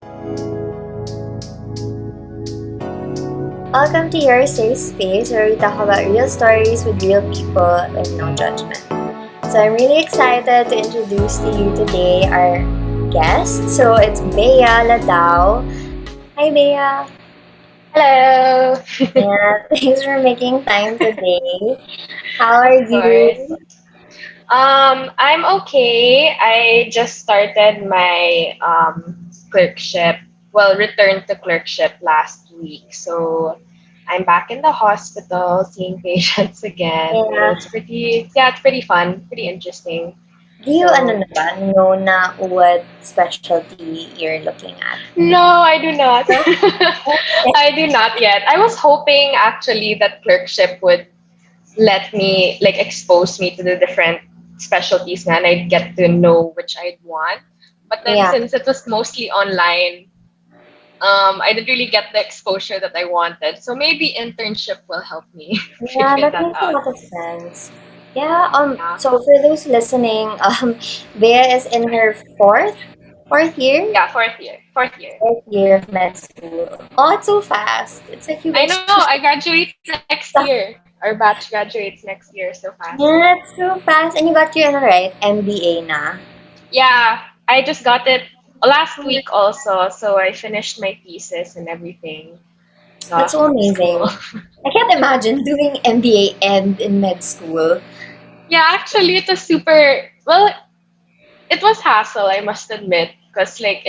Welcome to your safe space where we talk about real stories with real people and no judgment. So I'm really excited to introduce to you today our guest. So it's Bea Ladao. Hi Bea. Hello. Yeah, thanks for making time today. How are Of course. you? I'm okay. I just started my clerkship. Well, returned to clerkship last week. So I'm back in the hospital seeing patients again. Yeah. It's pretty fun, pretty interesting. Do you So na ba, know na what specialty you're looking at? no, I do not. No? I do not yet. I was hoping actually that clerkship would let me like expose me to the different specialties na, and I'd get to know which I'd want. But then Yeah. since it was mostly online, I didn't really get the exposure that I wanted. So maybe internship will help me Yeah, figure that that makes a out. lot of sense. Yeah, Yeah. so for those listening, Bea is in her fourth year? Yeah, fourth year. Fourth year. Fourth year of med school. Oh, it's so fast. It's like you I guys know, just I graduate next year. Our batch graduates next year so fast. yeah, it's so fast. And you got your, ano, right, MBA na. Yeah, I just got it last week also, so I finished my thesis and everything. That's so School. amazing. I can't imagine doing MBA and in med school. Yeah, actually, it was super. Well, it was hassle, I must admit, because like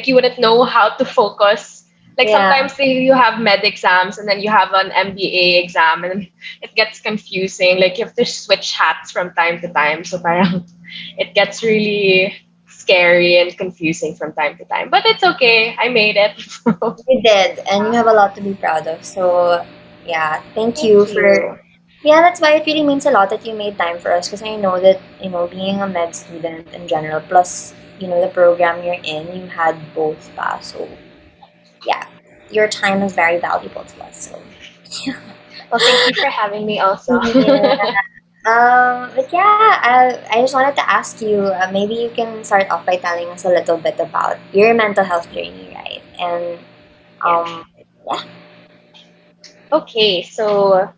you wouldn't know how to focus. Like Yeah. sometimes you have med exams and then you have an MBA exam and it gets confusing. Like you have to switch hats from time to time, so parang it gets really scary and confusing from time to time. But it's okay. I made it. You did, and you have a lot to be proud of. So, yeah, thank you Thank for. you. Yeah, that's why it really means a lot that you made time for us because I know that, being a med student in general, plus, the program you're in, you had both pa. So, yeah, your time is very valuable to us. So, Well, thank you for having me also. yeah. But yeah, I just wanted to ask you, maybe you can start off by telling us a little bit about your mental health journey, right? And, Yeah. yeah. Okay, so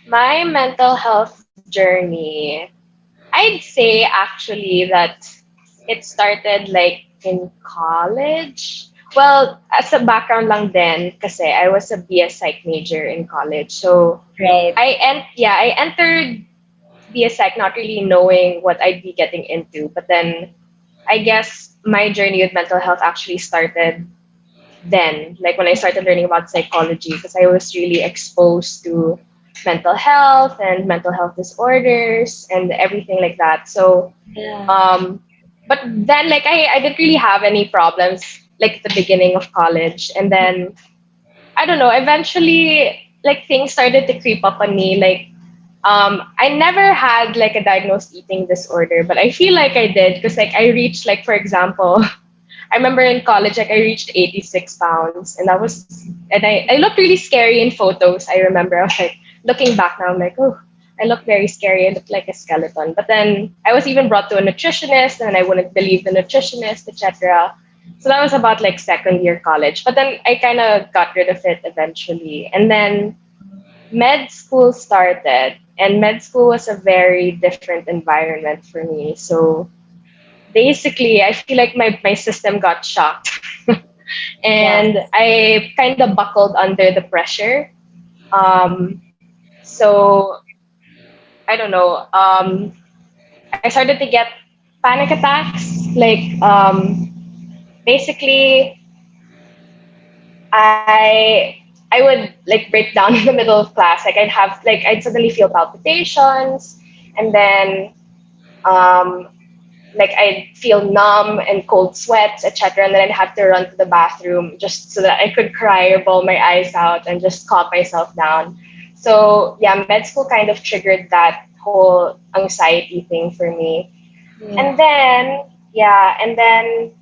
my mental health journey, I'd say actually that it started like in college. Well, as a background lang din, kasi I was a BS Psych major in college. So Right. I entered BS Psych not really knowing what I'd be getting into. But then I guess my journey with mental health actually started then, like when I started learning about psychology, because I was really exposed to mental health and mental health disorders and everything like that. So, Yeah. but then like I didn't really have any problems like at the beginning of college, and then I don't know. Eventually, like things started to creep up on me. Like, I never had like a diagnosed eating disorder, but I feel like I did because like I reached like for example, I remember in college, like I reached 86 pounds, and I looked really scary in photos. I remember I was like looking back now, I'm like, oh, I look very scary. I look like a skeleton. But then I was even brought to a nutritionist, and I wouldn't believe the nutritionist, etc. So that was about like second year college. But then I kind of got rid of it eventually, and then med school started, and med school was a very different environment for me. So basically, I feel like my system got shocked. Yeah. And I kind of buckled under the pressure. Um, so I don't know. I started to get panic attacks. Like basically, I would like break down in the middle of class. Like I'd suddenly feel palpitations, and then um, like I'd feel numb and cold sweats, etc. And then I'd have to run to the bathroom just so that I could cry or bawl my eyes out and just calm myself down. So yeah, med school kind of triggered that whole anxiety thing for me. Yeah. And then and then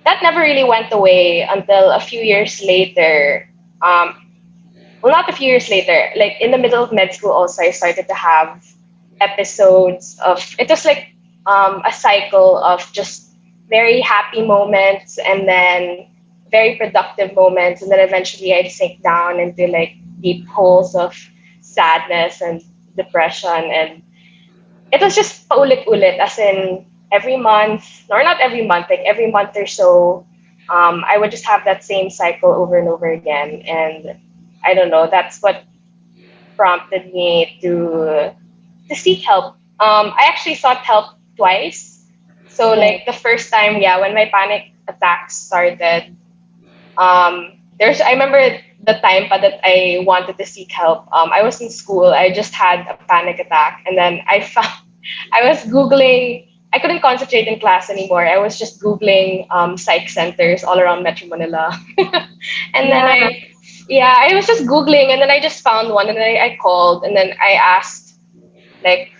that never really went away until a few years later. Um, well, not a few years later, like in the middle of med school, also, I started to have episodes of it was like a cycle of just very happy moments, and then very productive moments, and then eventually I'd sink down into like deep holes of sadness and depression. And it was just paulit-ulit, as in every month, or not every month, like every month or so, I would just have that same cycle over and over again. And I don't know, that's what prompted me to seek help. I actually sought help twice. So Right. like the first time, yeah, when my panic attacks started, there's I remember the time pa that I wanted to seek help. I was in school. I just had a panic attack, and then I found I was googling. I couldn't concentrate in class anymore. I was just googling psych centers all around Metro Manila, and then Yeah. yeah, I was just googling, and then I just found one, and then I called, and then I asked like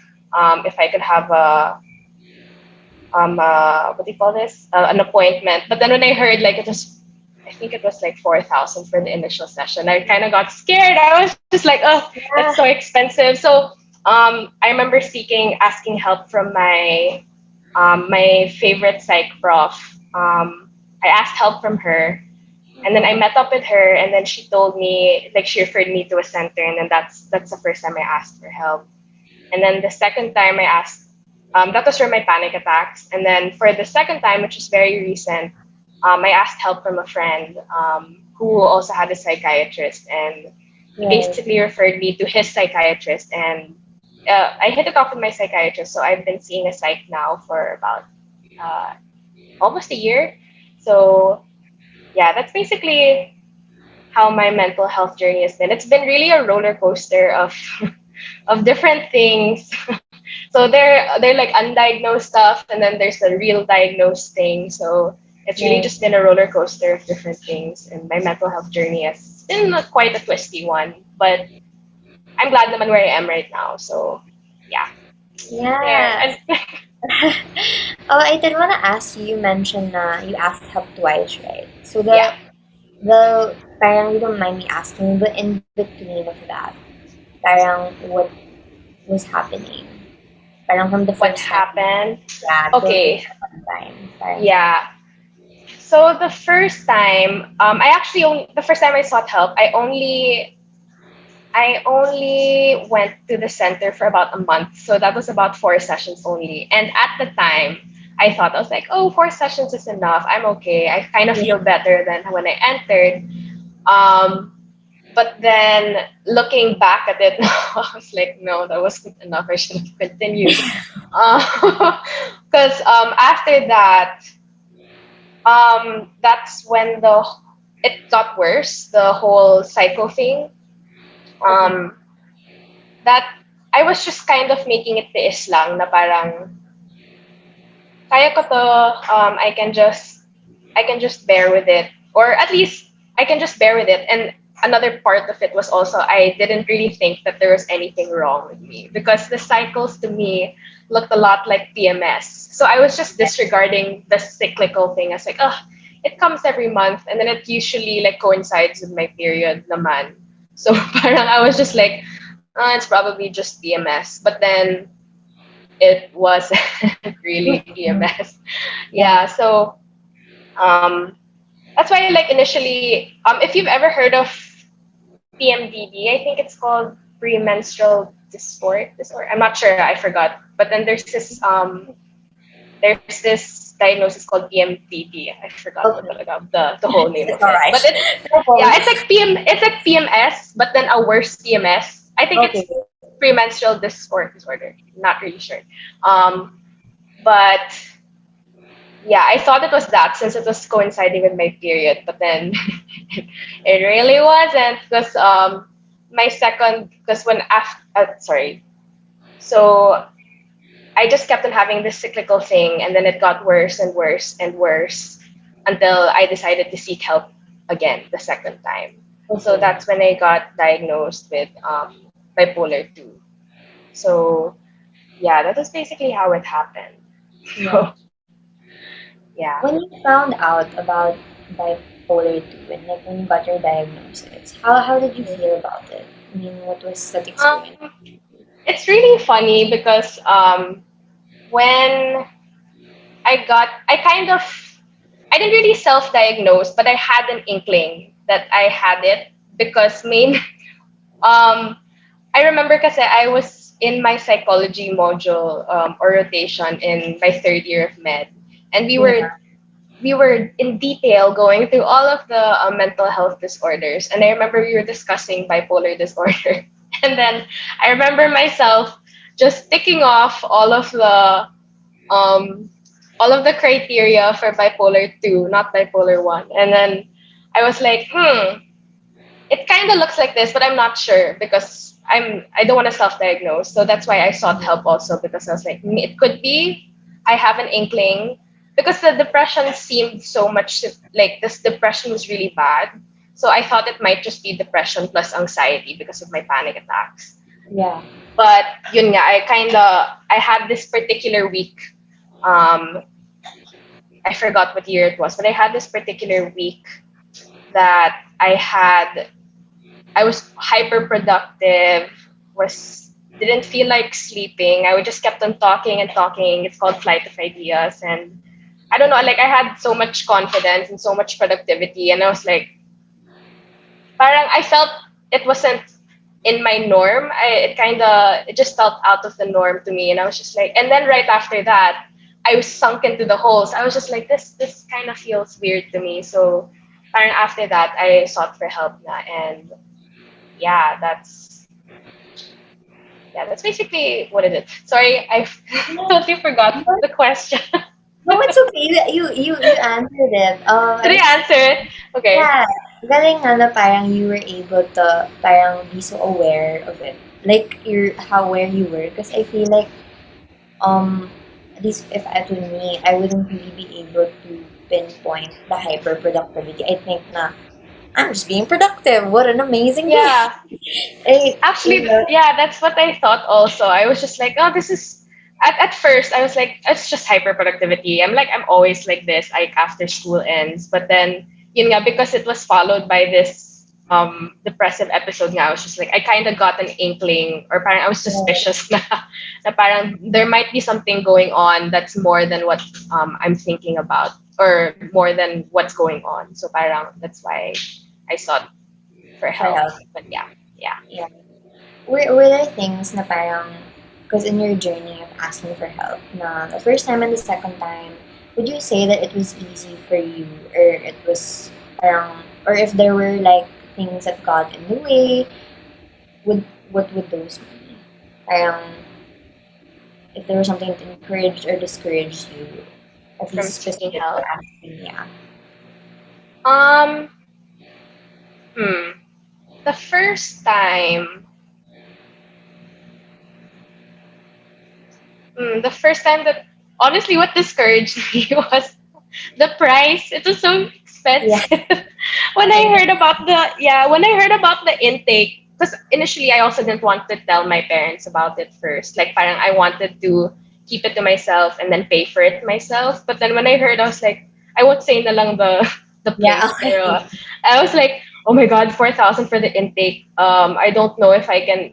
if I could have a what do you call this, an appointment. But then when I heard like it was, I think it was like 4,000 for the initial session, I kind of got scared. I was just like, oh, that's so Yeah. expensive. So I remember asking help from my favorite psych prof. I asked help from her, and then I met up with her, and then she told me, like, she referred me to a center, and then that's the first time I asked for help. And then the second time I asked, that was for my panic attacks. And then for the second time, which is very recent, I asked help from a friend who also had a psychiatrist. And he Right. basically referred me to his psychiatrist. And I hit it off with my psychiatrist. So I've been seeing a psych now for about uh, almost a year. So yeah, that's basically how my mental health journey has been. It's been really a roller coaster of of different things. So they're like undiagnosed stuff, and then there's the real diagnosed thing. So it's really Right. just been a roller coaster of different things, and my mental health journey has been quite a twisty one. But I'm glad naman where I am right now. So yeah, there. Yeah. And Oh, I did want to ask you. You mentioned you asked help twice, right? So yeah, the parang you don't mind me asking, but in between of that, parang what was happening? Parang from the what first time, happened? yeah, till the Okay, second time, parang yeah. So the first time, I actually only the first time I sought help, I only went to the center for about a month. So that was about 4 sessions only. And at the time, I thought, I was like, oh, 4 sessions is enough. I'm okay. I kind of yeah. feel better than when I entered. Um, but then looking back at it, I was like, no, that wasn't enough. I should have continued. Because after that, that's when it got worse, the whole psycho thing. Okay. Um, that I was just kind of making it tiis lang na parang kaya ko to, I can just bear with it, or at least I can just bear with it. And another part of it was also I didn't really think that there was anything wrong with me, because the cycles to me looked a lot like PMS. So I was just disregarding the cyclical thing as like, oh, it comes every month, and then it usually like coincides with my period naman. So parang I was just like, it's probably just PMS. But then it was really Mhm. PMS. Yeah. Yeah, so um, that's why like initially, if you've ever heard of PMDD, I think it's called premenstrual disorder. I'm not sure, I forgot. But then there's this diagnosis called PMDD. I forgot what Okay. talaga the whole name It's of it. But alright. it's No yeah, worries. it's like PMS, but then a worse PMS. I think it's Okay. premenstrual disorder. Not really sure. Um, but yeah, I thought it was that since it was coinciding with my period, but then it really wasn't, because my second because when after sorry, so I just kept on having this cyclical thing, and then it got worse and worse and worse until I decided to seek help again the second time. So Okay. that's when I got diagnosed with bipolar 2. So yeah, that was basically how it happened. Yeah. So yeah. When you found out about bipolar 2 and like when you got your diagnosis, how did you feel about it? I mean, what was that experience? Um, it's really funny because when I didn't really self-diagnose, but I had an inkling that I had it because um I remember kasi I was in my psychology module or rotation in my third year of med, and Yeah. we were in detail going through all of the mental health disorders. And I remember we were discussing bipolar disorder. And then I remember myself just ticking off um, all of the criteria for bipolar 2, not bipolar 1. And then I was like, it kind of looks like this, but I'm not sure because I don't want to self-diagnose. So that's why I sought help also, because I was like, it could be I have an inkling, because the depression seemed so much like this depression was really bad. So I thought it might just be depression plus anxiety because of my panic attacks. Yeah. But yun nga, I had this particular week. Um, I forgot what year it was, but I had this particular week that I was hyper productive, was didn't feel like sleeping. I would just kept on talking and talking. It's called flight of ideas. And I don't know, like I had so much confidence and so much productivity. And I was like, parang I felt it wasn't in my norm. It just felt out of the norm to me. And I was just like, and then right after that, I was sunk into the holes. I was just like, this kind of feels weird to me. So parang after that, I sought for help na. And yeah, that's basically what it is. Sorry, I Yeah. totally forgot But the question. no, it's okay. You answered it. Did I I just answer it? Okay. yeah. Galing nga na parang you were able to parang be so aware of it. Like how aware you were. Because I feel like at least if it were me, I wouldn't really be able to pinpoint the hyperproductivity. I think na I'm just being productive. What an amazing day. Yeah. I, you Actually, know, yeah, that's what I thought also. I was just like, oh, this is. At first, I was like, it's just hyper productivity. I'm always like this, like after school ends. But then, yun nga, because it was followed by this depressive episode nga, I was just like, I kind of got an inkling, or parang I was suspicious na parang there might be something going on that's more than what I'm thinking about, or more than what's going on. So parang that's why I sought for for help. help. But yeah, yeah. Yeah. Were there things na parang, because in your journey of asking for help, na the first time and the second time, would you say that it was easy for you, or it was parang, or if there were like things that got in the way, would what would those be? Parang, if there was something that encouraged or discouraged you, at From least seeking specific to help. asking, yeah. Um, hmm. The first time, the first time that honestly, what discouraged me was the price. It was so Yeah. expensive. When I heard about the intake, because initially I also didn't want to tell my parents about it first. Like, parang I wanted to keep it to myself and then pay for it myself. But then when I heard, I was like, I won't say na lang the Yeah, place, okay. pero I was like, oh my god, 4,000 for the intake. I don't know if I can,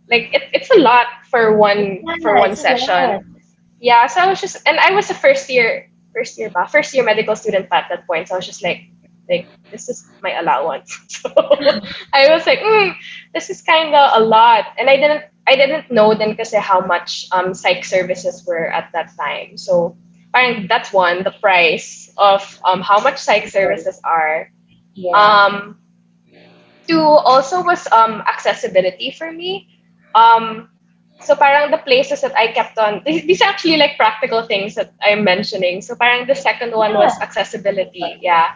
like it's a lot for Yeah, one it's a lot. session. Yeah, so I was just, and I was a first year medical student at that point. So I was just like this is my allowance. So I was like, this is kind of a lot, and I didn't know then kasi how much psych services were at that time. So parang that's one, the price of how much psych services are. Yeah. Um, Two also was accessibility for me. Um, so parang the places that I kept on, these are actually like practical things that I'm mentioning. So parang the second one Yeah. was accessibility, yeah.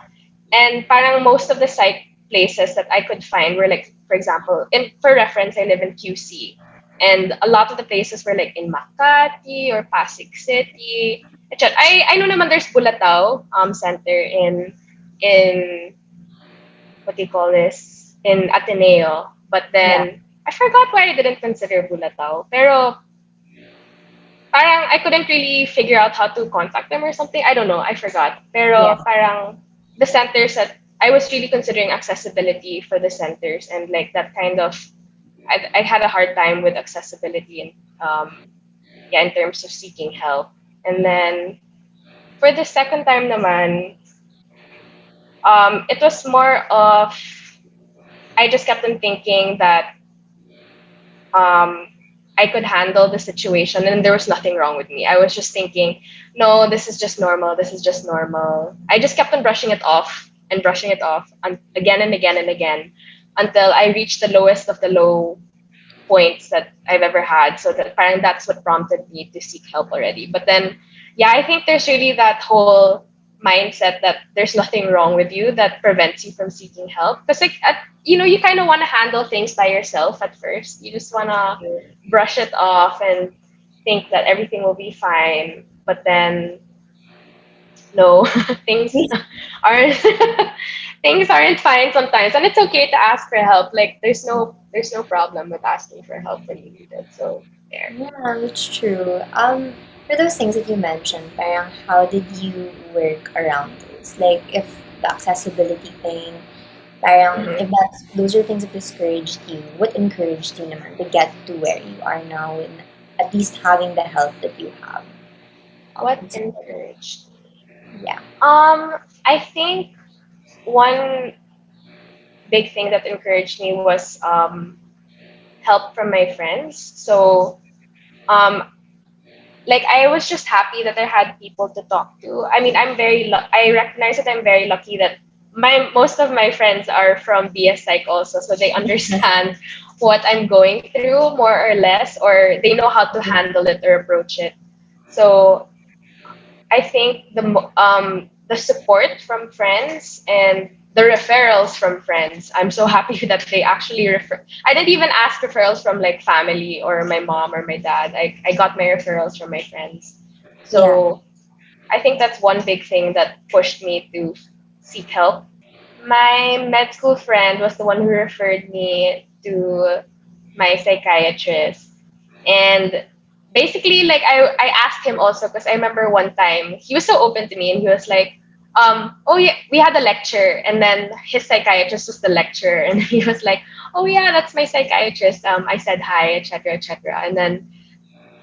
And parang most of the site places that I could find were like, for example, for reference, I live in QC. And a lot of the places were like in Makati or Pasig City. etc. I know naman there's Bulatao Center in what do you call this, in Ateneo. But Yeah. then I forgot why I didn't consider Bulatao. Pero parang I couldn't really figure out how to contact them or something. I don't know. I forgot. Yeah. Pero parang the centers that I was really considering accessibility for the centers, and like that kind of I had a hard time with accessibility and yeah, in terms of seeking help. And then For the second time naman, it was more of I just kept on thinking that um, I could handle the situation and there was nothing wrong with me. I was just thinking, no, this is just normal. This is just normal. I just kept on brushing it off and brushing it off again and again and again until I reached the lowest of the low points that I've ever had. So that parang that's what prompted me to seek help already. But then, yeah, I think there's really that whole mindset that there's nothing wrong with you that prevents you from seeking help. Because like, you kind of want to handle things by yourself at first. You just want to brush it off and think that everything will be fine. But then, no, things aren't things aren't fine sometimes, and it's okay to ask for help. Like there's no problem with asking for help when you need it. So there. Yeah, that's true. For those things that you mentioned, parang how did you work around those? Like if the accessibility thing, parang Mhm. if those are things that discouraged you, what encouraged you naman to get to where you are now and at least having the help that you have? What What's encouraged? yeah. I think one big thing that encouraged me was help from my friends. So um, like I was just happy that I had people to talk to. I mean, I recognize that I'm very lucky that my most of my friends are from BS Psych also, so they understand what I'm going through more or less, or they know how to handle it or approach it. So I think the support from friends and the referrals from friends. I'm so happy that they actually refer. I didn't even ask referrals from like family or my mom or my dad. I got my referrals from my friends. Yeah. So I think that's one big thing that pushed me to seek help. My med school friend was the one who referred me to my psychiatrist. And basically, like I asked him also because I remember one time he was so open to me and he was like, oh yeah, we had a lecture and then his psychiatrist was the lecturer and he was like, oh yeah, that's my psychiatrist. I said hi, etc., etc. And then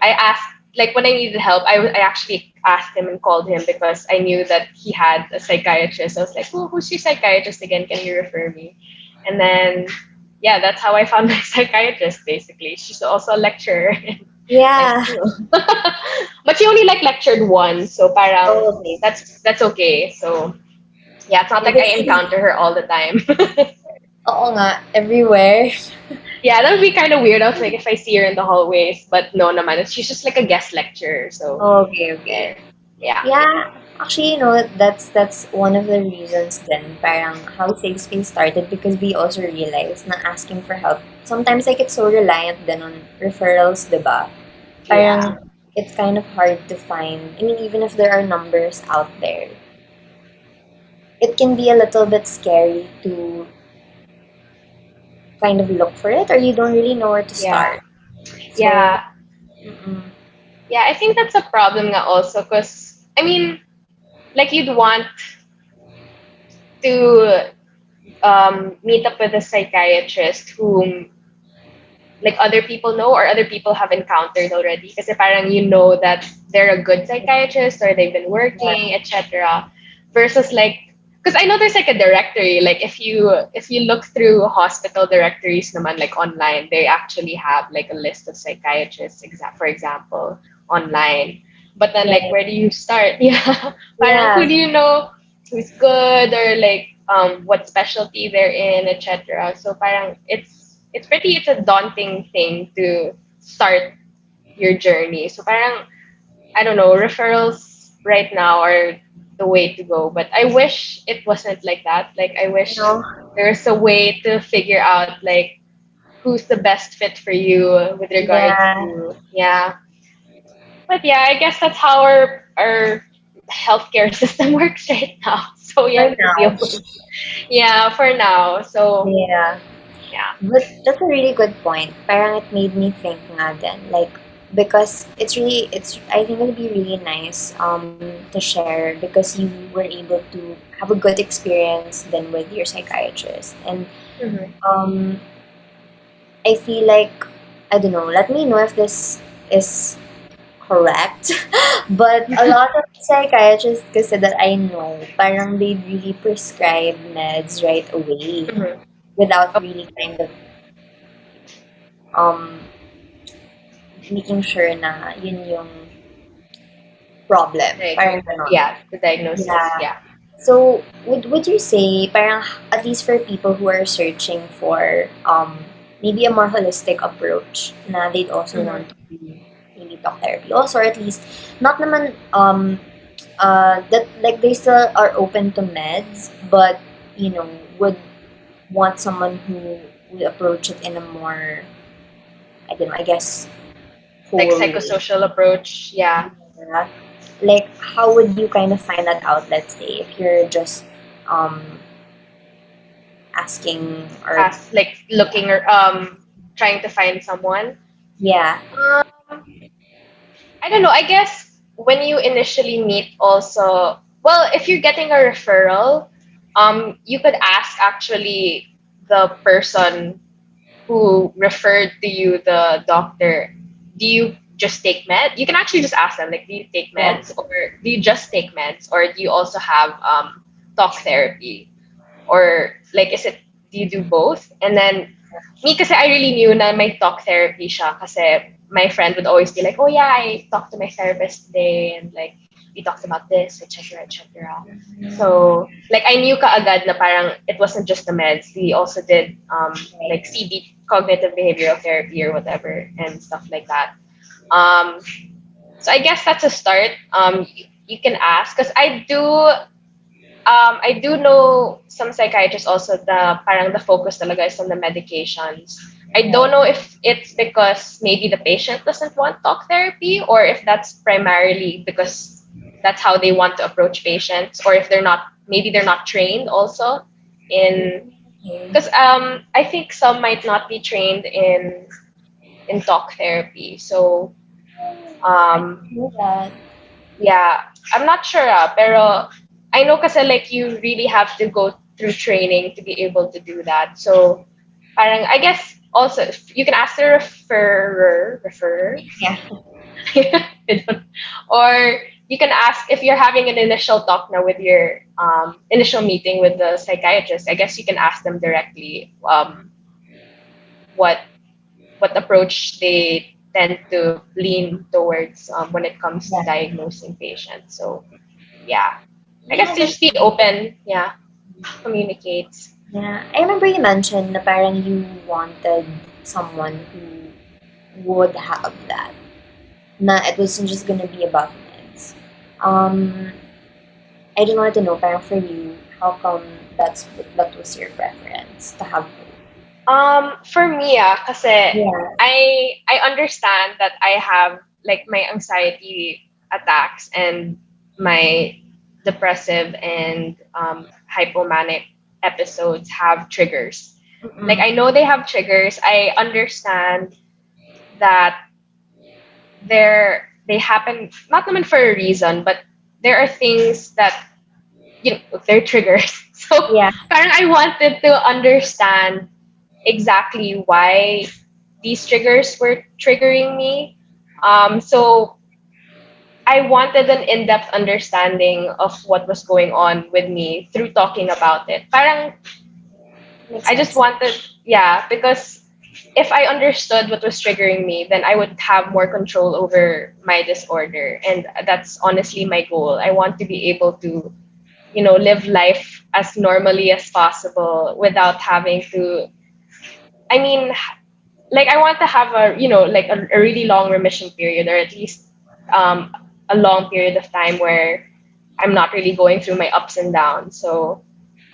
I asked, like when I needed help, I actually asked him and called him because I knew that he had a psychiatrist. I was like, oh, who's your psychiatrist again? Can you refer me? And then, yeah, that's how I found my psychiatrist, basically. She's also a lecturer in my Yeah. school. But she only like lectured once, so parang Oh, okay. that's okay. So yeah, it's not like Because I encounter her all the time. oo nga, everywhere. Yeah, that would be kind of weird. I was like, if I see her in the hallways, but no, naman. She's just like a guest lecturer, so Okay, okay. there. Yeah. Yeah, actually, that's one of the reasons then parang how Safe Space started because we also realized na asking for help. Sometimes like it's so reliant then on referrals, diba? Yeah. Parang it's kind of hard to find. I mean, even if there are numbers out there, it can be a little bit scary to kind of look for it or you don't really know where to Yeah. start. So, Yeah. mm-mm. Yeah, I think that's a problem nga also because I mean, like you'd want to meet up with a psychiatrist whom like other people know or other people have encountered already kasi parang you know that they're a good psychiatrist or they've been Yeah, working, etc. Versus like because I know there's like a directory like if you look through hospital directories naman like online they actually have like a list of psychiatrists for example online, but then like right. where do you start? Yeah, parang who Yeah, do you know who's good or like what specialty they're in, etc. So parang it's a daunting thing to start your journey. So parang I don't know, referrals right now are the way to go. But I wish it wasn't like that. Like I you wish know, there's a way to figure out like who's the best fit for you with regards yeah, to yeah. But yeah, I guess that's how our healthcare system works right now. So you for have to deal now. with yeah for now. So Yeah. yeah. But that's a really good point. Parang it made me think nga din. Like, because I think it'd be really nice to share because you were able to have a good experience then with your psychiatrist. And Mhm. um, I feel like, I don't know, let me know if this is correct. But a lot of psychiatrists kasi that I know, parang they really prescribe meds right away Mhm. without really kind of um making sure na yun yung problem. Like, Parang ganon. yeah, the diagnosis. Yeah. Yeah. So, would you say, parang, at least for people who are searching for maybe a more holistic approach, na they'd also Mhm. want to do maybe talk therapy also, or at least, not naman, that, like, they still are open to meds, but, would want someone who would approach it in a more, I don't know, I guess, Like whole way. psychosocial approach. Yeah. Yeah. Like, how would you kind of find that out, let's say, if you're just um, asking or, As like looking or trying to find someone. yeah, Um, I don't know. I guess when you initially meet, also, well, if you're getting a referral, you could ask actually the person who referred to you, the doctor, do you just take meds? You can actually just ask them, like, do you take yeah, meds, or do you just take meds, or do you also have talk therapy, or like, is it, do you do both? And then me, kasi I really knew na may talk therapy siya, kasi my friend would always be like, oh yeah, I talked to my therapist today, and like, we talked about this, etc., etc. So, like, I knew kaagad na parang it wasn't just the meds. We also did like right. CB, cognitive behavioral therapy or whatever, and stuff like that. Um, so I guess that's a start. You can ask, because I do know some psychiatrists also, the parang the focus talaga is on the medications. I don't Right. know if it's because maybe the patient doesn't want talk therapy, or if that's primarily because that's how they want to approach patients, or if they're not, maybe they're not trained also in, Okay. because I think some might not be trained in talk therapy. So I um can do that. yeah, I'm not sure, pero I know kasi like you really have to go through training to be able to do that. So parang I guess also you can ask the referrer, Yeah. I don't- or you can ask if you're having an initial talk now with your initial meeting with the psychiatrist. I guess you can ask them directly what approach they tend to lean towards when it comes to Yeah. diagnosing patients. So yeah, I guess Yeah, just be open. Yeah, communicates. yeah. I remember you mentioned na parang you wanted someone who would have that. Na it wasn't just gonna be about meds. Um, I just wanted to know, parang for you, how come that was your preference to have both? For me, kasi Yeah. I understand that I have like my anxiety attacks and my depressive and hypomanic episodes have triggers. Like, Mm-mm. I know they have triggers. I understand that they happen not naman for a reason, but there are things that, they're triggers. So Yeah. parang I wanted to understand exactly why these triggers were triggering me. So I wanted an in-depth understanding of what was going on with me through talking about it. Parang Makes I just sense. wanted, yeah, because if I understood what was triggering me, then I would have more control over my disorder. And that's honestly my goal. I want to be able to, live life as normally as possible without having to, I mean, like, I want to have like a really long remission period, or at least um, a long period of time where I'm not really going through my ups and downs. So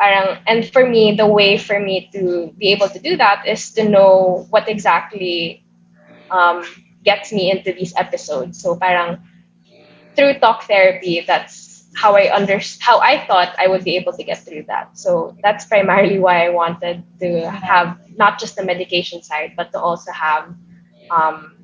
parang, and for me, the way for me to be able to do that is to know what exactly um, gets me into these episodes. So parang through talk therapy, that's how I thought I would be able to get through that. So that's primarily why I wanted to Yeah. have not just the medication side, but to also have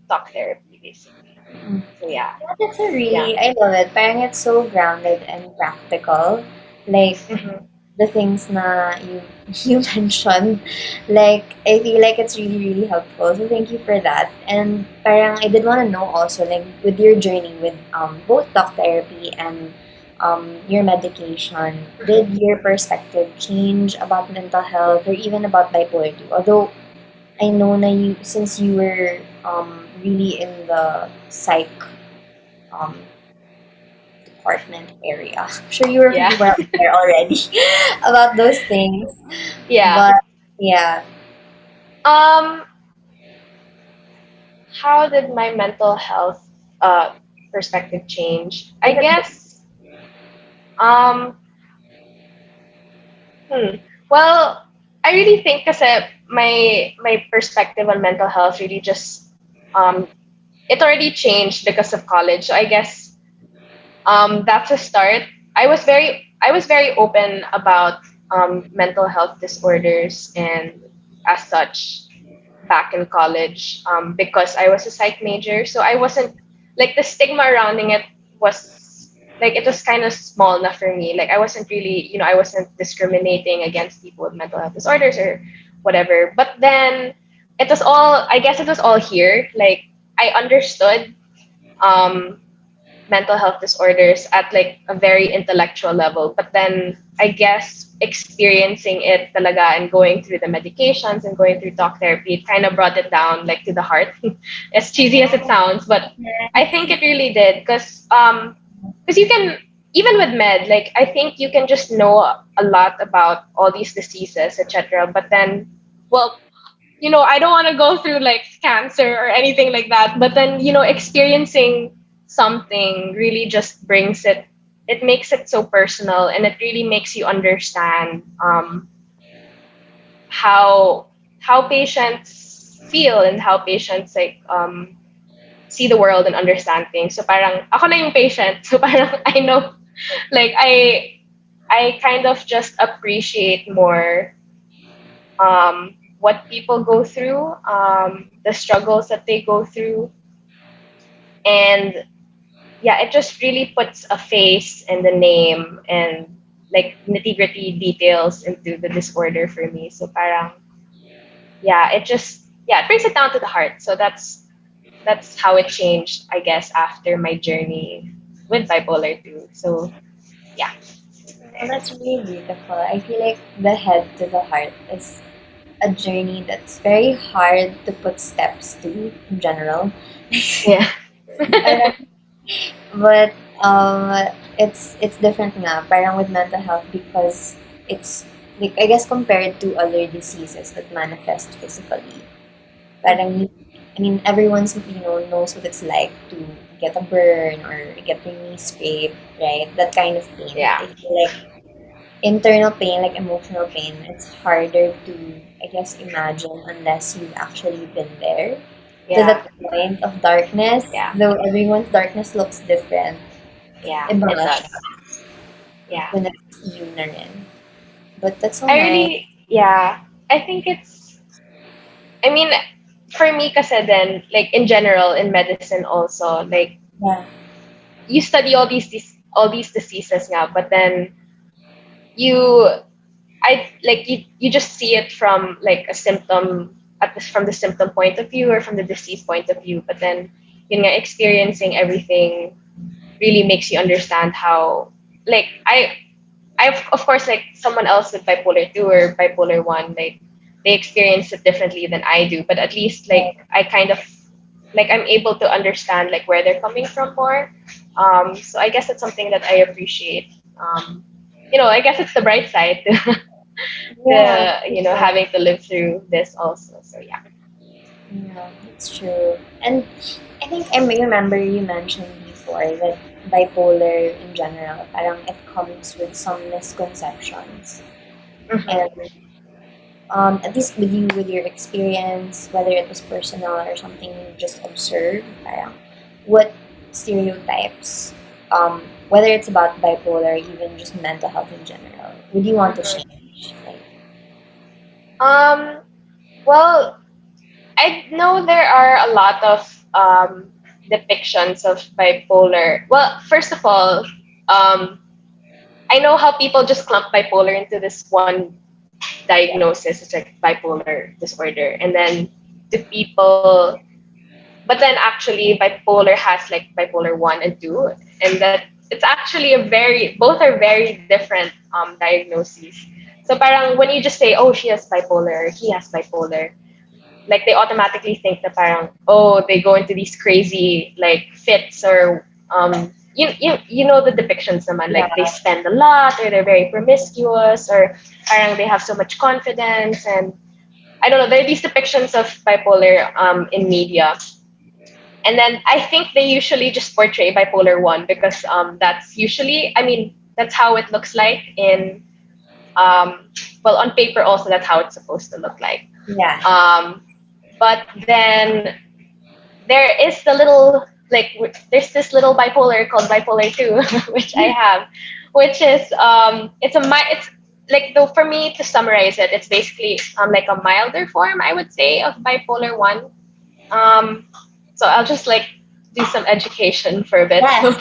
talk therapy, basically. Mm. So yeah, Yeah, that's a yeah. really, I love it. Parang it's so grounded and practical. Like, Mhm. the things na you mentioned, like I feel like it's really really helpful. So thank you for that. And parang I did want to know also, like with your journey with both talk therapy and your medication, did your perspective change about mental health or even about bipolar 2? Although I know na you, since you were really in the psych um department area, I'm sure you were Yeah. pretty well aware already about those things. Yeah. But yeah, Um, how did my mental health perspective change? I look at the guess um hmm. Well, I really think kasi my perspective on mental health really just um it already changed because of college. So I guess that's a start. I was very open about mental health disorders and as such back in college because I was a psych major. So I wasn't like the stigma surrounding it was like it was kind of small enough for me. Like I wasn't really, I wasn't discriminating against people with mental health disorders or whatever. But then it was all, I guess it was all here. Like I understood um mental health disorders at like a very intellectual level. But then I guess experiencing it talaga and going through the medications and going through talk therapy, it kind of brought it down like to the heart. As cheesy as it sounds, but I think it really did because you can even with med, like I think you can just know a lot about all these diseases, etc. But then, well, I don't want to go through like cancer or anything like that. But then, experiencing something really just brings it, it makes it so personal and it really makes you understand how patients feel and how patients like see the world and understand things. So parang ako na yung patient. So parang I know like I kind of just appreciate more what people go through, the struggles that they go through, and yeah, it just really puts a face and the name and like nitty gritty details into the disorder for me. So parang yeah, it brings it down to the heart. So that's how it changed, I guess, after my journey with bipolar 2. So yeah, well, there. that's really beautiful. I feel like the head to the heart is a journey that's very hard to put steps to in general. Yeah. Parang, but it's different nga. Parang with mental health because it's like I guess compared to other diseases that manifest physically. Parang I mean everyone's knows what it's like to get a burn or get your knee scraped, right? That kind of pain. But Yeah. I feel like internal pain, like emotional pain, it's harder to I guess imagine unless you've actually been there to Yeah. that point of darkness. Yeah. Though everyone's darkness looks different, Yeah. iba It nga siya does. Yeah. when it's you na rin. But that's so I nice. really, yeah. I think I mean, for me kasi then, like in general, in medicine also, like Yeah. you study all these diseases now, but then you, you just see it from like a symptom, from the symptom point of view or from the disease point of view. But then, experiencing everything really makes you understand how, like, of course, like someone else with bipolar 2 or bipolar 1, like they experience it differently than I do, but at least like I kind of like I'm able to understand like where they're coming from more. So I guess that's something that I appreciate. I guess it's the bright side Yeah, to for sure. having to live through this also. So yeah. Yeah, it's true. And I think I may remember you mentioned before that bipolar in general, parang it comes with some misconceptions. And Hmm. at least with you, with your experience, whether it was personal or something you just observed, parang what stereotypes, whether it's about bipolar or even just mental health in general, would you want to Hmm. change? Like, Um. Well, I know there are a lot of depictions of bipolar. Well, first of all, um, I know how people just clump bipolar into this one diagnosis. It's like bipolar disorder, and then the people, but then actually bipolar has like bipolar 1 and 2, and that it's actually a very, both are very different diagnoses. So parang when you just say, oh, she has bipolar, he has bipolar, like they automatically think that parang, oh, they go into these crazy like fits, or you know the depictions naman, Yeah. like they spend a lot, or they're very promiscuous, or parang they have so much confidence, and I don't know, there are these depictions of bipolar in media. And then I think they usually just portray bipolar 1 because that's usually, I mean, that's how it looks like in, well, on paper also, that's how it's supposed to look like. Yeah. But then there is the little, like, there's this little bipolar called bipolar 2, which I have, which is, it's like, though, for me to summarize it, it's basically like a milder form, I would say, of bipolar 1. Um, so I'll just like do some education for a bit. Yes.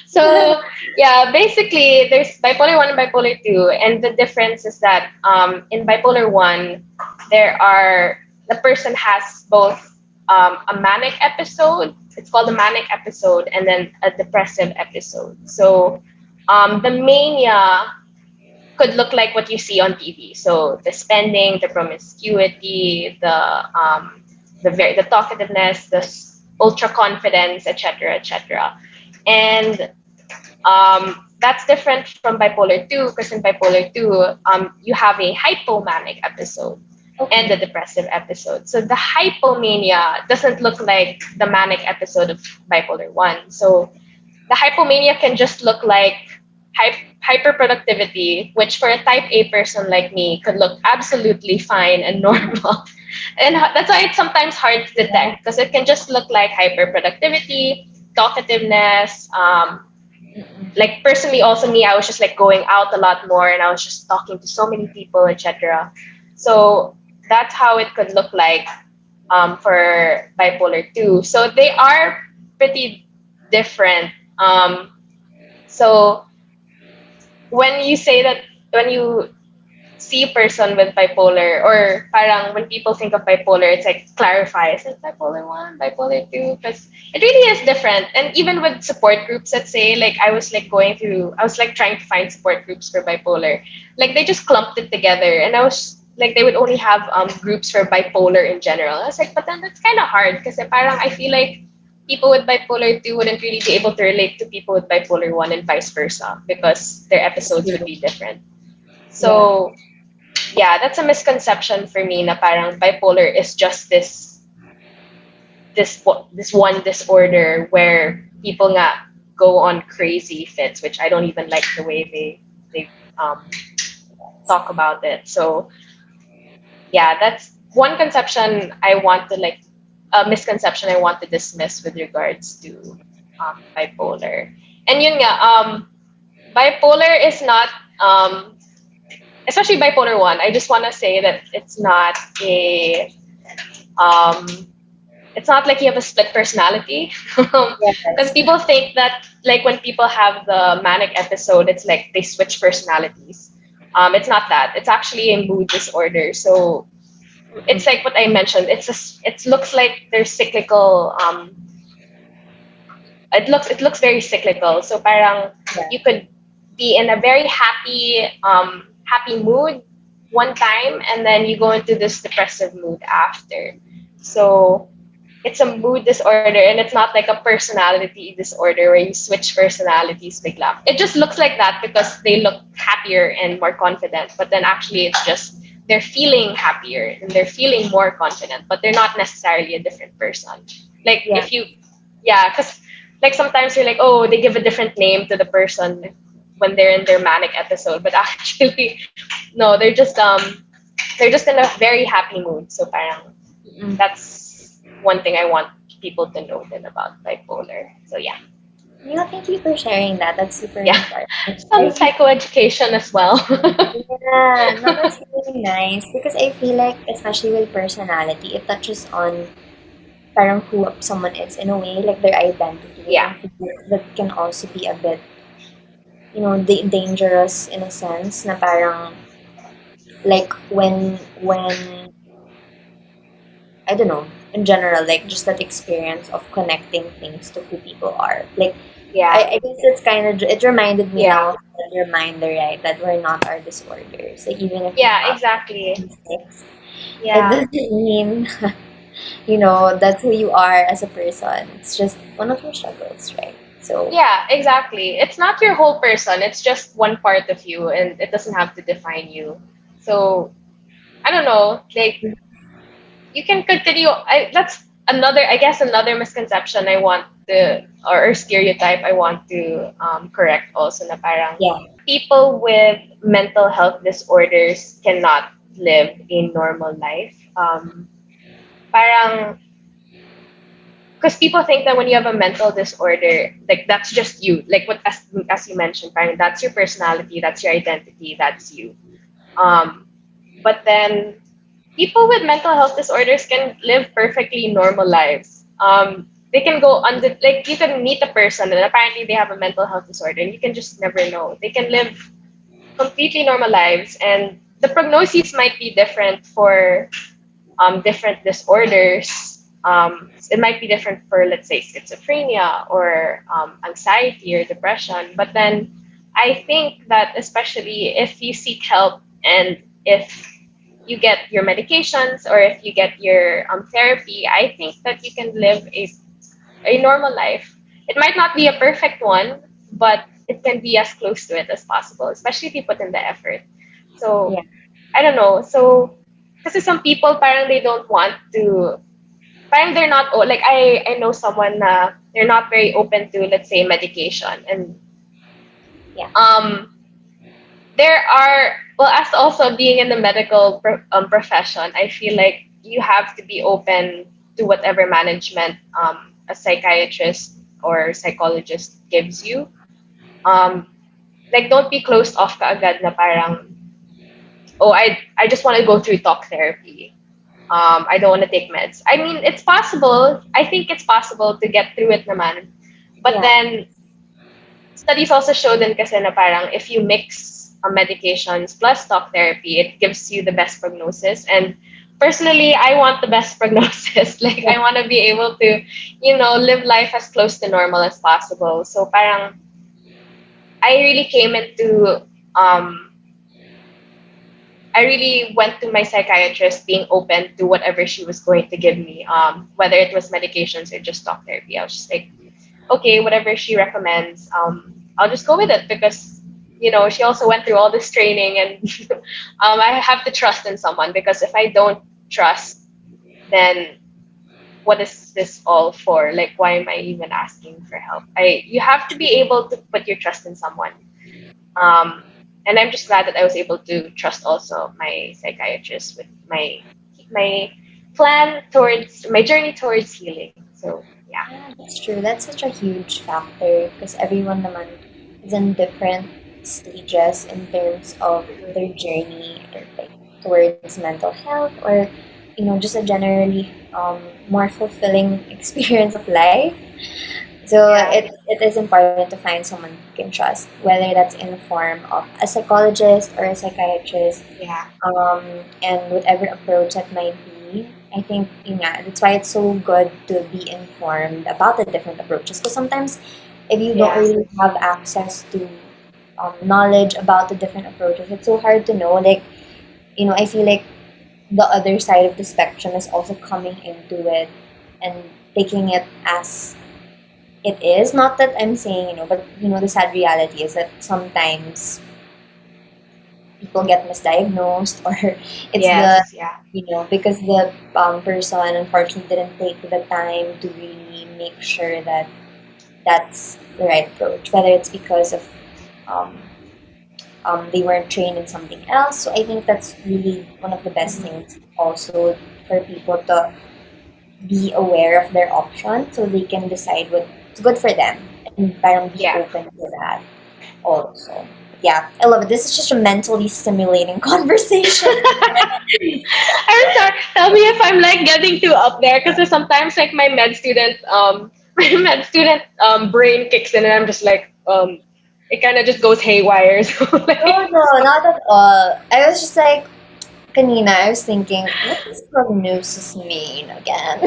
So yeah, basically there's bipolar 1 and bipolar 2, and the difference is that in bipolar 1, there are, the person has both a manic episode. It's called a manic episode, and then a depressive episode. So the mania could look like what you see on TV. So the spending, the promiscuity, the talkativeness, the ultra confidence, etc., etc. And that's different from bipolar 2, because in bipolar 2, you have a hypomanic episode and the depressive episode. So the hypomania doesn't look like the manic episode of bipolar 1. So the hypomania can just look like hyperproductivity, which for a type A person like me could look absolutely fine and normal. And that's why it's sometimes hard to detect, because it can just look like hyperproductivity, talkativeness. Like personally, also me, I was just like going out a lot more, and I was just talking to so many people, etc. So that's how it could look like for bipolar 2. So they are pretty different. So when you say that, when you see a person with bipolar, or parang when people think of bipolar, it's like clarify, is it bipolar 1, bipolar 2? Because it really is different. And even with support groups, let's say, like I was like going through, I was like trying to find support groups for bipolar. Like they just clumped it together, and I was like, they would only have groups for bipolar in general. I was like, but then that's kind of hard, because parang I feel like people with bipolar 2 wouldn't really be able to relate to people with bipolar 1, and vice versa, because their episodes would be different. So yeah, that's a misconception for me, na parang bipolar is just this one disorder where people nga go on crazy fits, which I don't even like the way they talk about it. So yeah, that's one conception I want to like, a misconception I want to dismiss with regards to bipolar. And yun nga, bipolar is not, especially bipolar 1, I just want to say that um, it's not like you have a split personality. Because people think that like when people have the manic episode, it's like they switch personalities. It's not that. It's actually a mood disorder. So it's like what I mentioned. It looks like they're cyclical. It looks very cyclical. So parang you could be in a very happy mood one time, and then you go into this depressive mood after. So it's a mood disorder, and it's not like a personality disorder where you switch personalities bigla. It just looks like that because they look happier and more confident, but then actually it's just they're feeling happier and they're feeling more confident, but they're not necessarily a different person. Like if you, yeah, because like sometimes you're like, oh, they give a different name to the person when they're in their manic episode, but actually no, they're just in a very happy mood. So parang that's one thing I want people to know then about bipolar. So yeah. Thank you for sharing that. That's super Yeah. important. Some psychoeducation as well. Yeah, no, that's really nice because I feel like, especially with personality, it touches on parang who someone is in a way, like their identity. Yeah. And I feel like that can also be a bit dangerous in a sense na parang like when I don't know, in general, like just that experience of connecting things to who people are. Like Yeah. I guess it's kind of it reminded me Yeah. now of that reminder, right, that we're not our disorders. Like even if we Yeah, have exactly. mistakes, it Yeah. doesn't mean that's who you are as a person. It's just one of your struggles, right? So Yeah, exactly. It's not your whole person. It's just one part of you, and it doesn't have to define you. So I don't know. Like you can continue. That's another. I guess another misconception I want to, or stereotype I want to correct also. Na parang yeah, people with mental health disorders cannot live a normal life. Parang because people think that when you have a mental disorder, like that's just you. Like what as you mentioned, parang that's your personality, that's your identity, that's you. Um, but then people with mental health disorders can live perfectly normal lives. They can go under like you can meet a person and apparently they have a mental health disorder and you can just never know. They can live completely normal lives and the prognosis might be different for different disorders. It might be different for, let's say, schizophrenia or anxiety or depression. But then I think that, especially if you seek help and if you get your medications or if you get your therapy, I think that you can live a normal life. It might not be a perfect one, but it can be as close to it as possible, especially if you put in the effort. So yeah, I don't know. So, kasi some people parang they don't want to, parang they're not, like I know someone na they're not very open to, let's say, medication. And yeah, um, there are, well, as also being in the medical profession, I feel like you have to be open to whatever management a psychiatrist or psychologist gives you. Um, like, don't be closed off kaagad na parang, oh, I just want to go through talk therapy. I don't want to take meds. I mean, it's possible. I think it's possible to get through it naman. But yeah, then studies also show din kasi na parang if you mix medications plus talk therapy, it gives you the best prognosis. And personally, I want the best prognosis. Like yeah, I want to be able to, live life as close to normal as possible. So parang I really came into um I really went to my psychiatrist being open to whatever she was going to give me, whether it was medications or just talk therapy. I was just like, okay, whatever she recommends, I'll just go with it because, she also went through all this training and I have to trust in someone because if I don't trust, then what is this all for? Like, why am I even asking for help? You have to be able to put your trust in someone. Um, and I'm just glad that I was able to trust also my psychiatrist with my plan towards my journey towards healing. So yeah, yeah. That's true. That's such a huge factor because everyone naman is in different stages in terms of their journey or like towards mental health or just a generally more fulfilling experience of life. So yeah, it is important to find someone you can trust, whether that's in the form of a psychologist or a psychiatrist, yeah, and whatever approach that might be. I think yeah, that's why it's so good to be informed about the different approaches. Because sometimes, if you don't yeah, really have access to knowledge about the different approaches, it's so hard to know. Like I feel like the other side of the spectrum is also coming into it and taking it as it is. Not that I'm saying, but the sad reality is that sometimes people get misdiagnosed or it's the yes, yeah, because the person unfortunately didn't take the time to really make sure that that's the right approach, whether it's because of um, they weren't trained in something else. So I think that's really one of the best things also for people to be aware of their options so they can decide what's good for them and parang be yeah. open to that also. Yeah, I love it. This is just a mentally stimulating conversation. I'm sorry. Tell me if I'm like getting too up there because sometimes like my med student brain kicks in and I'm just like it kind of just goes haywire. So No, like, no, not at all. I was just like, kanina, I was thinking, what does prognosis mean again?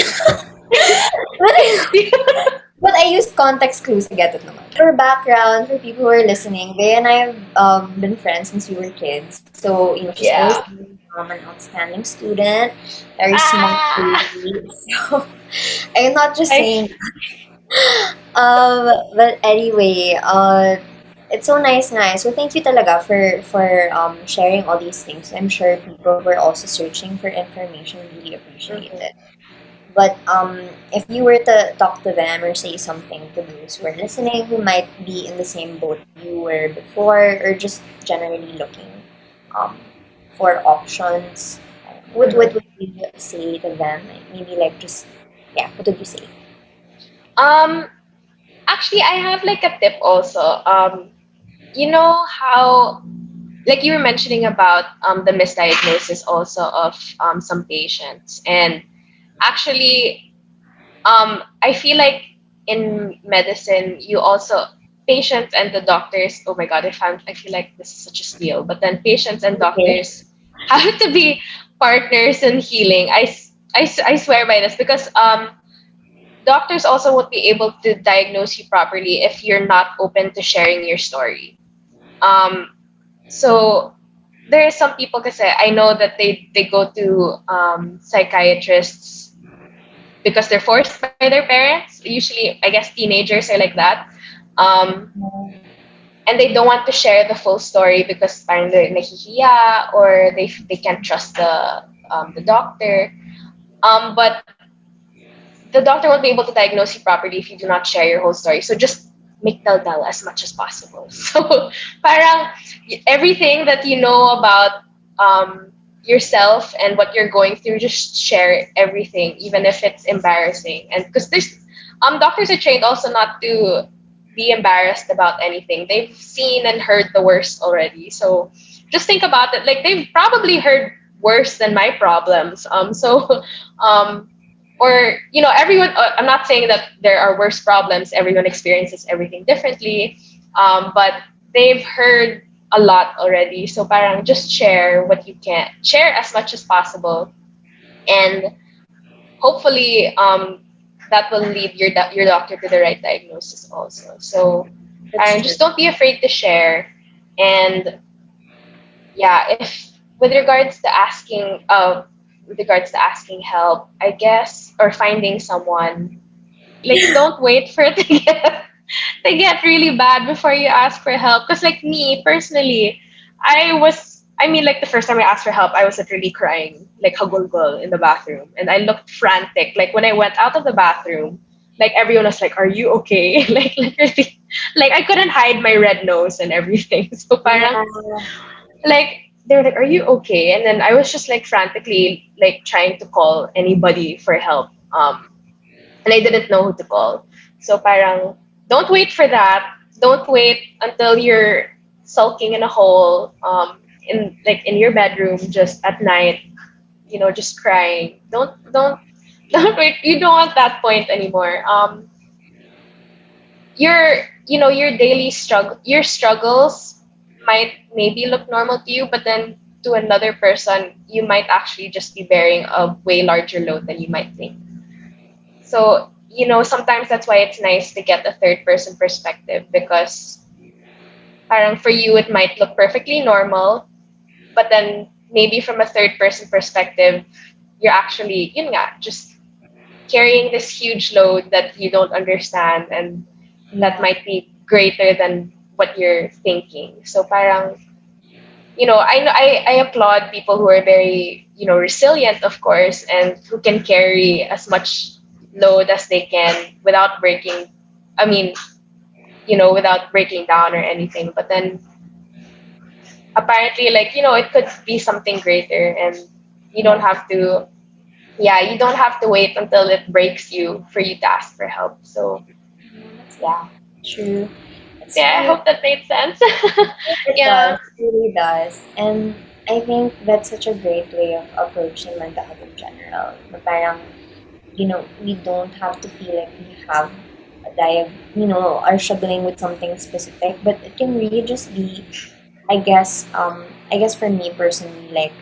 but, but I used context clues to get it naman. For background, for people who are listening, Bea and I have been friends since we were kids. So, she's always yeah. been an outstanding student, very smart Ah, lady. So, I'm not just I saying but anyway, it's so nice. So thank you talaga for sharing all these things. I'm sure people who are also searching for information really appreciate Mhm. it. But if you were to talk to them or say something to those who are listening who might be in the same boat you were before or just generally looking um, for options, what Mhm. would you say to them? Like, maybe like just yeah, what would you say? Um, actually, I have like a tip also. You know how, like you were mentioning about the misdiagnosis also of some patients, and actually, I feel like in medicine, you also patients and the doctors. Oh my god, I feel like this is such a steal. But then patients and Okay. doctors have to be partners in healing. I swear by this because doctors also won't be able to diagnose you properly if you're not open to sharing your story. Um, so there are some people because I know that they go to psychiatrists because they're forced by their parents. Usually, I guess teenagers are like that. Um, and they don't want to share the full story because parang they're nahihiya or they can't trust the doctor. But the doctor won't be able to diagnose you properly if you do not share your whole story. So just make dal as much as possible. So parang everything that you know about yourself and what you're going through, just share everything, even if it's embarrassing. And because there's doctors are trained also not to be embarrassed about anything. They've seen and heard the worst already. So just think about it. Like they've probably heard worse than my problems. So um or everyone, I'm not saying that there are worse problems, everyone experiences everything differently, but they've heard a lot already, so parang just share what you can share as much as possible, and hopefully that will lead your doctor to the right diagnosis also. So That's true. just don't be afraid to share. And yeah, if with regards to asking help, I guess, or finding someone, like don't wait for it to get really bad before you ask for help. Because like me personally, I mean, like the first time I asked for help, I was literally crying like hagulgul in the bathroom, and I looked frantic. Like when I went out of the bathroom, like everyone was like, "Are you okay?" Like literally, like I couldn't hide my red nose and everything. So parang Yeah. like they were like, "Are you okay?" And then I was just like frantically like trying to call anybody for help. And I didn't know who to call. So parang don't wait for that. Don't wait until you're sulking in a hole, in your bedroom just at night, just crying. Don't wait. You don't want that point anymore. Your daily your struggles might maybe look normal to you, but then to another person, you might actually just be bearing a way larger load than you might think. So, sometimes that's why it's nice to get a third person perspective, because parang for you it might look perfectly normal, but then maybe from a third person perspective, you're actually, just carrying this huge load that you don't understand, and that Yeah. might be greater than what you're thinking. So parang, I applaud people who are very, resilient, of course, and who can carry as much load as they can without breaking, I mean, without breaking down or anything. But then apparently, like, it could be something greater, and you don't Yeah. have to, yeah, you don't have to wait until it breaks you for you to ask for help. So, yeah. True. It's Yeah, I really hope that made sense. it does. Yeah. It really does. And I think that's such a great way of approaching mental health in general. Na parang, we don't have to feel like we have are struggling with something specific, but it can really just be, I guess for me personally, like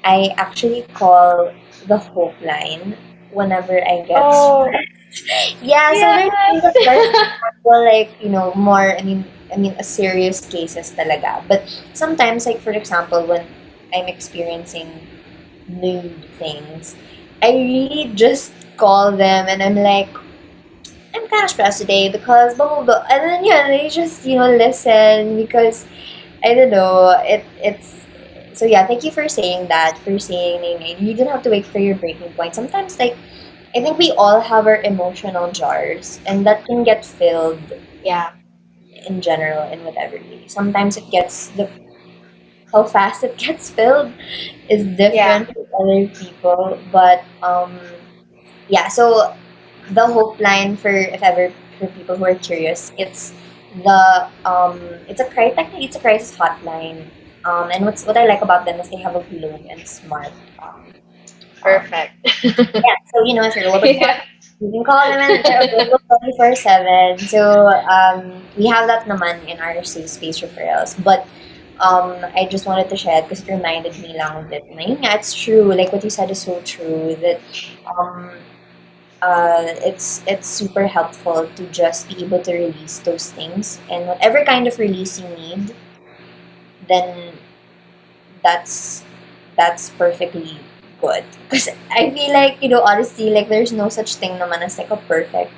I actually call the Hopeline whenever I get Oh, yeah. So yes. there's example, like more. I mean a serious cases talaga. But sometimes, like for example, when I'm experiencing mood things, I really just call them and I'm like, I'm kind of stressed today because blah blah blah, and then they just listen because I don't know. It's so yeah. Thank you for saying that. For saying you don't have to wait for your breaking point. Sometimes, like I think we all have our emotional jars, and that can get filled Yeah, in general in whatever way. Sometimes it gets the how fast it gets filled is yeah, different with other people, but yeah. So the hope line, for if ever, for people who are curious, technically it's a crisis hotline. And what I like about them is they have a globe and smart um, perfect. yeah, so if you're a little bit more, Yeah, you can call them and they're available 24/7. So we have that naman in our safe space referrals. But I just wanted to share it because it reminded me lang that yeah, it's true. Like what you said is so true that um it's super helpful to just be able to release those things, and whatever kind of release you need, then that's that's perfectly good. Because I feel like honestly, like there's no such thing naman as like a perfect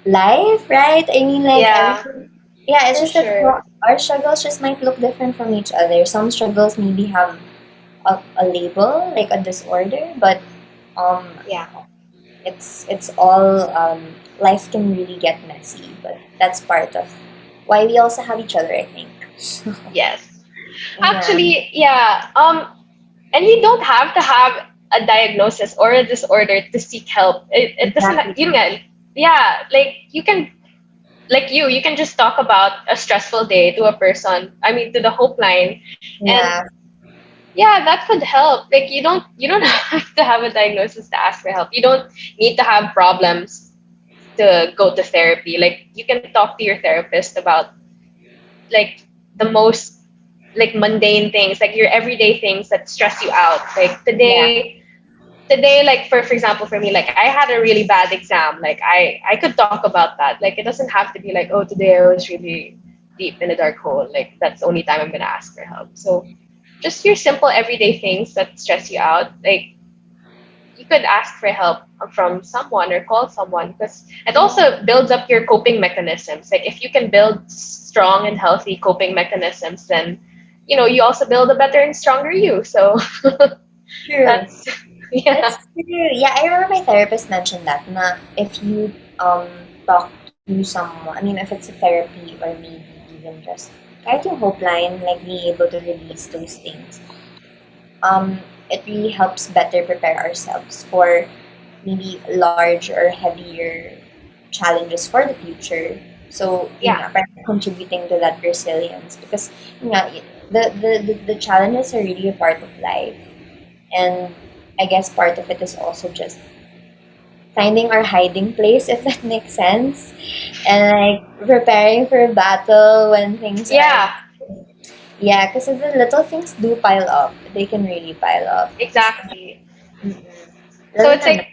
life, right? I mean, like yeah, everything. Yeah, it's for just that sure. our struggles just might look different from each other. Some struggles maybe have a label like a disorder, but um Yeah, it's all life can really get messy, but that's part of why we also have each other, I think. yes. Yeah, Actually, yeah. And you don't have to have a diagnosis or a disorder to seek help. It doesn't. exactly. You know, yeah. Like you can, like you can just talk about a stressful day to a person. I mean, to the Hope Line, and Yeah, yeah, that could help. Like you don't have to have a diagnosis to ask for help. You don't need to have problems to go to therapy. Like you can talk to your therapist about like the most like mundane things, like your everyday things that stress you out. Like yeah, today, like for example, for me, like I had a really bad exam. Like I could talk about that. Like it doesn't have to be like, oh, today I was really deep in a dark hole. Like that's the only time I'm gonna ask for help. So just your simple everyday things that stress you out, like you could ask for help from someone or call someone, because it also builds up your coping mechanisms. Like if you can build strong and healthy coping mechanisms, then you also build a better and stronger you. So true. that's That's yeah. true. Yeah, I remember my therapist mentioned that na if you talk to someone, I mean if it's a therapy or maybe even just kahit yung hope line, like being able to release those things, it really helps better prepare ourselves for maybe large or heavier challenges for the future. So, Yeah, parang contributing to that resilience because, the challenges are really a part of life. And I guess part of it is also just finding our hiding place, if that makes sense. And like preparing for a battle when things aren't. yeah, Yeah, because the little things do pile up. They can really pile up. So, exactly. mm-mm. So Lalo it's na like,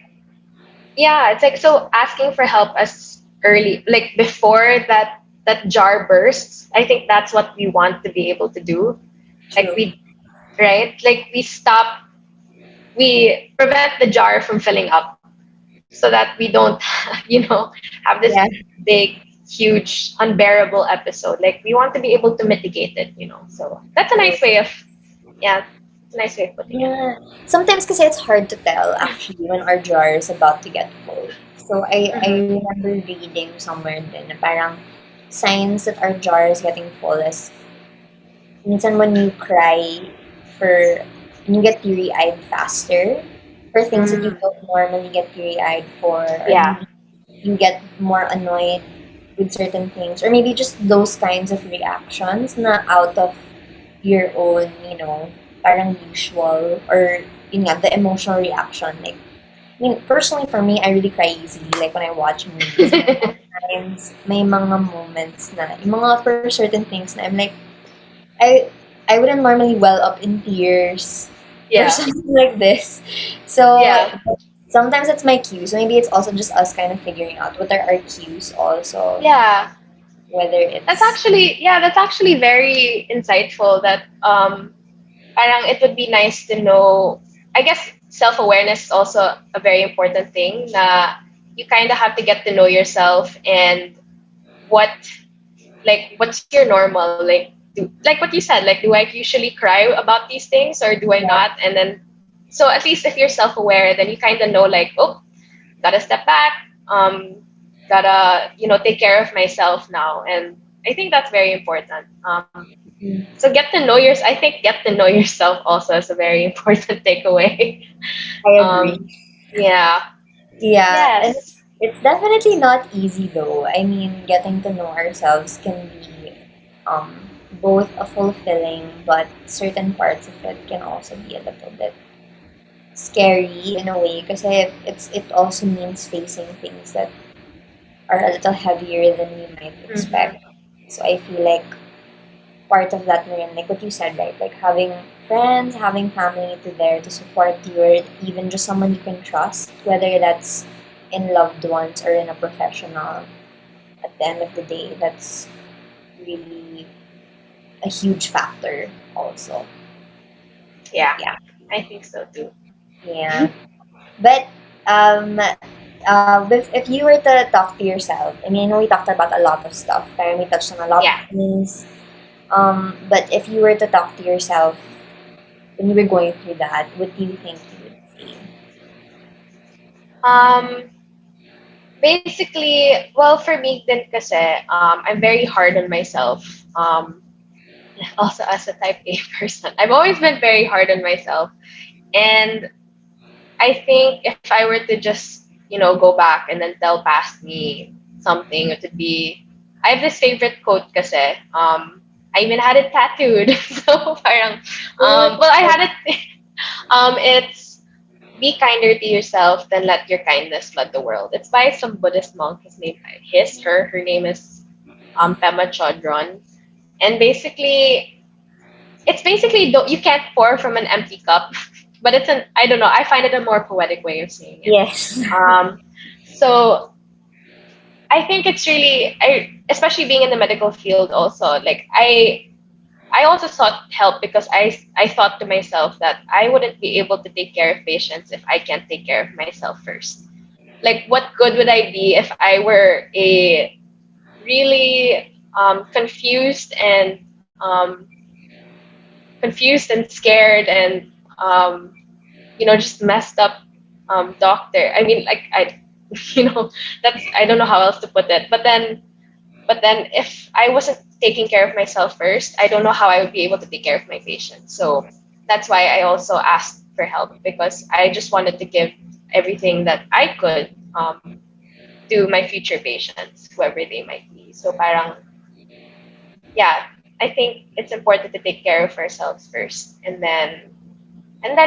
yeah, it's like, so asking for help as early, like before that jar bursts. I think that's what we want to be able to do. Like true. we right, like we prevent the jar from filling up so that we don't have this Yeah. big, huge, unbearable episode. Like we want to be able to mitigate it. So that's a True. nice way of, yeah, it's a nice way of putting it. Yeah. Sometimes kasi it's hard to tell actually when our jar is about to get full. So I Hmm. remember reading somewhere din na parang signs that our jar is getting full is minsan when you cry for when you get teary-eyed faster for things that you Mm, don't normally get teary-eyed for, or yeah, maybe you get more annoyed with certain things, or maybe just those kinds of reactions na out of your own, parang usual, or yun nga, the emotional reaction. Like, I mean, personally for me, I really cry easily. Like when I watch movies, sometimes may mga moments na, yung mga for certain things na I'm like, I I wouldn't normally well up in tears for Yeah. something like this. So Yeah. sometimes it's my cues. So maybe it's also just us kind of figuring out what are our cues also, Yeah. whether it's That's actually very insightful that parang it would be nice to know. I guess self-awareness is also a very important thing na you kind of have to get to know yourself and what what's your normal, like what you said, like do I usually cry about these things or do I yeah. not, and then so at least if you're self-aware then you kind of know like, oh, gotta step back, gotta take care of myself now. And I think that's very important. Mm, So I think get to know yourself also is a very important takeaway. I agree. um yeah. Yeah, and Yes. it's definitely not easy though. I mean, getting to know ourselves can be both a fulfilling, but certain parts of it can also be a little bit scary in a way because it also means facing things that are a little heavier than you might expect. Hmm. So I feel like part of that rin, like what you said, right? Like having friends, having family to there to support you, or even just someone you can trust, whether that's in loved ones or in a professional. At the end of the day, that's really a huge factor, also. Yeah, Yeah, I think so too. yeah. But if you were to talk to yourself, I mean, we talked about a lot of stuff, and we touched on a lot of Yeah. things. But if you were to talk to yourself when you were going through that, what do you think you would see? um Basically, well, for me din kasi, I'm very hard on myself. Also as a type A person, I've always been very hard on myself. And I think if I were to just, go back and then tell past me something, it would be, I have this favorite quote kasi, I even had it tattooed. So parang, well, I had it, it's, be kinder to yourself than let your kindness flood the world. It's by some Buddhist monk. Her name is Pema Chodron. And basically, it's basically you can't pour from an empty cup, but I don't know, I find it a more poetic way of saying it. Yes. So I think it's really, especially being in the medical field also, like I also sought help because I thought to myself that I wouldn't be able to take care of patients if I can't take care of myself first. Like, what good would I be if I were a really confused and scared and just messed up doctor? I mean, like you know, that's I don't know how else to put it. But then if I wasn't taking care of myself first, I don't know how I would be able to take care of my patients. So that's why I also asked for help because I just wanted to give everything that I could to my future patients, whoever they might be. So parang, yeah, I think it's important to take care of ourselves first, and then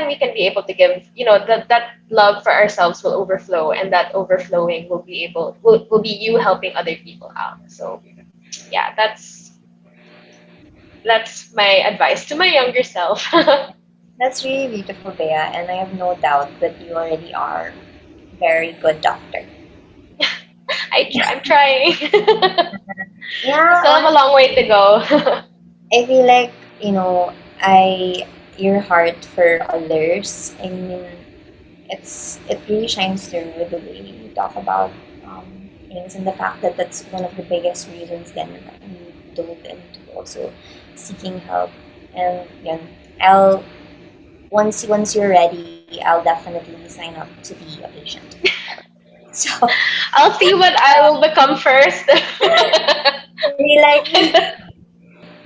we can be able to give, that love for ourselves will overflow, and that overflowing will be you helping other people out. So yeah, that's my advice to my younger self. That's really beautiful, Bea, and I have no doubt that you already are a very good doctor. I'm trying. I Yeah, still have a long way to go. I feel like, I your heart for others. I mean, it really shines through with the way you talk about things and the fact that that's one of the biggest reasons then that you dove into also seeking help. And I'll once you're ready, I'll definitely sign up to be a patient. So I'll see what I will become first. really like,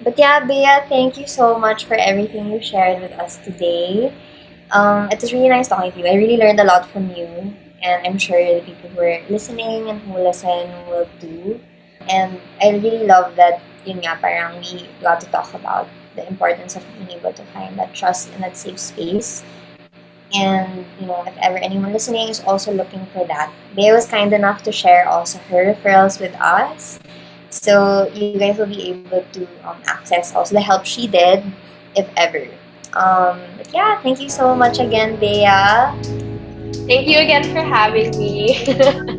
but yeah, Bea, thank you so much for everything you shared with us today. It was really nice talking to you. I really learned a lot from you, and I'm sure the people who are listening and who listen will too. And I really love that yun nga, parang we got to talk about the importance of being able to find that trust and that safe space And if ever anyone listening is also looking for that, Bea was kind enough to share also her referrals with us. So you guys will be able to access also the help she did, if ever. But yeah, thank you so much again, Bea. Thank you again for having me.